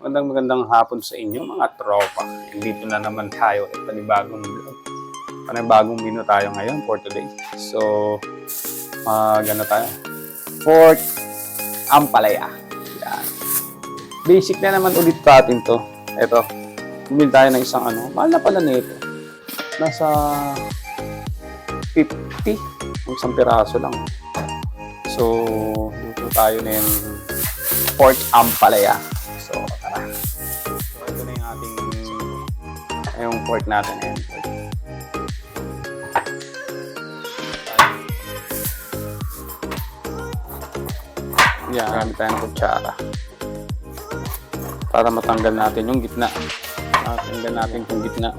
Magandang hapon sa inyo mga tropa. Dito na naman tayo at panibagong vlog. Panibagong menu tayo ngayon for today. So, gano tayo? Pork ampalaya. Yan. Basic na naman ulit natin to. Ito, bumili tayo ng isang mahal na pala nito. Nasa 50, isang piraso lang. So, luto tayo ng pork ampalaya. So, tara. So, ito na yung ating yung pork natin. Ayan. Yan, gamit tayo ng kutsara. Para matanggal natin yung gitna. Matanggal natin yung gitna.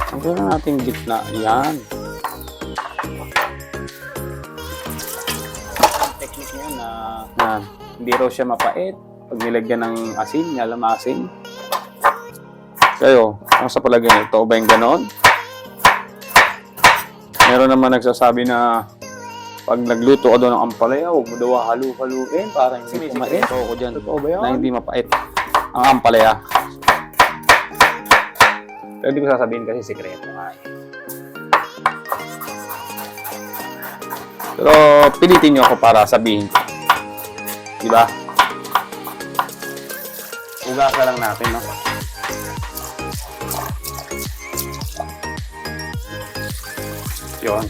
Tanggal natin yung gitna. Yan. Technique niya na hindi raw siya mapait. Pag nilagyan ng asin, alam asin. Kayo, ano sa palagay nito? Ba yung ganon? Meron naman nagsasabi na pag nagluto ka doon ng ampalaya, huwag mo daw halu-haluin para hindi pumait. Totoo ko dyan. Totoo ba yun? Na hindi mapait ang ampalaya. Pero hindi ko sasabihin kasi sikreto nga eh. Pero pilitin nyo ako para sabihin ko. Diba? Ugasan lang natin, no? Yun.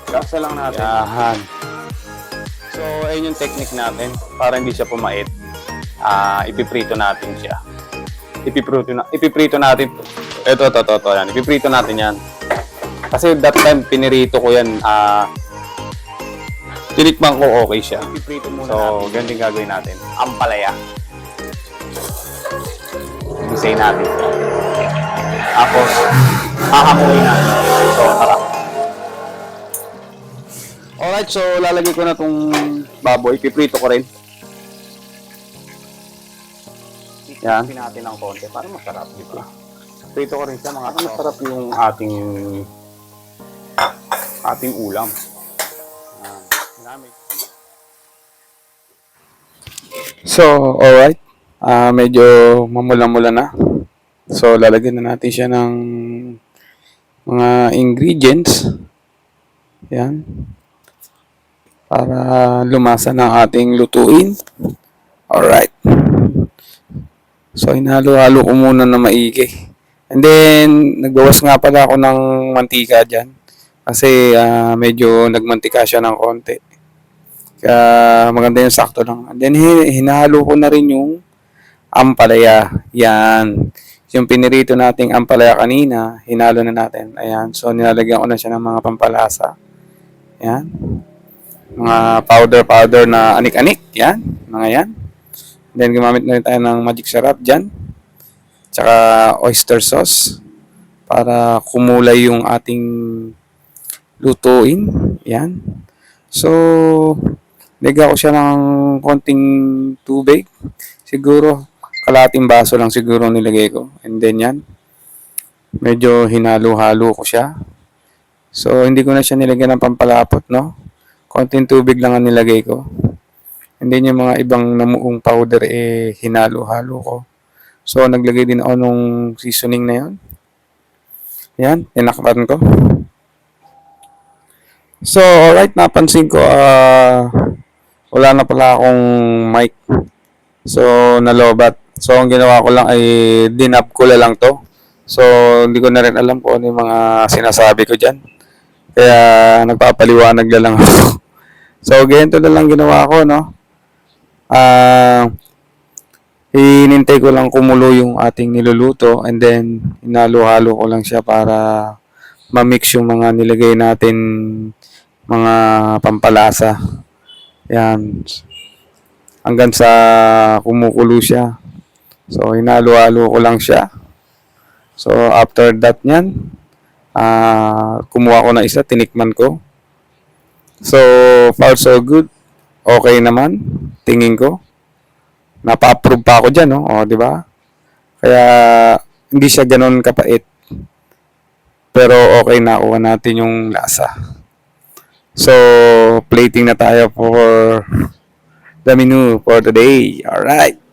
Ugasan lang natin. Yahan. So, ayun yung technique natin. Para hindi siya pumait. Ipiprito natin siya. Ipiprito natin. Ito. Yan. Ipiprito natin yan. Kasi that time, pinirito ko yan. Tinikman ko okay siya. Ipiprito muna natin. So, ganun din gagawin natin. Ampalaya. Design natin. Tapos, hahamuin natin. So, tara. Alright, so lalagay ko na itong baboy. Piprito ko rin. Yan. Natin ng konti para masarap. Dito. Prito ko rin siya mga para masarap yung ating ulam. So, alright. Medyo mamula-mula na. So, lalagyan na natin siya ng mga ingredients. Yan. Para lumasa ng ating lutuin. Alright. So, hinalo-halo ko muna na maigi. And then, nagbawas nga pala ako ng mantika dyan. Kasi medyo nagmantika siya ng konti. Kaya maganda yung sakto lang. And then, hinahalo ko na rin yung ampalaya. Yan. Yung pinirito nating ampalaya kanina, hinalo na natin. Ayan. So, nilalagyan ko na siya ng mga pampalasa. Yan. Mga powder na anik-anik. Yan. Mga yan. Then, gumamit na rin tayo ng magic syrup dyan. Tsaka oyster sauce. Para kumulay yung ating lutuin. Yan. So, lagyan ko siya ng konting tubig. Siguro, kalahating baso lang siguro nilagay ko. And then yan. Medyo hinalo-halo ko siya. So, hindi ko na siya nilagyan ng pampalapot, no? Konting tubig lang ang nilagay ko. And then yung mga ibang namuong powder, hinalo-halo ko. So, naglagay din ako nung seasoning na yun. Yan, tinakpan ko. So, alright, napansin ko, wala na pala akong mic. So, nalobat. So, ang ginawa ko lang ay dinab ko lang to. So, hindi ko na rin alam kung ano yung mga sinasabi ko dyan. Kaya, nagpapaliwanag na lang ako. So, ganito na lang ginawa ko, no? Hinintay ko lang kumulo yung ating niluluto and then hinalo-halo ko lang siya para ma-mix yung mga nilagay natin mga pampalasa. Yan. Hanggang sa kumukulo siya. So, hinalo-halo ko lang siya. So, after that nyan, kumuha ko na isa, tinikman ko. So, far so good. Okay naman, tingin ko. Napa-approve pa ako dyan, no? O, di ba? Kaya, hindi siya ganun kapait. Pero, okay, nakuha natin yung lasa. So, plating na tayo for the menu for today. Alright.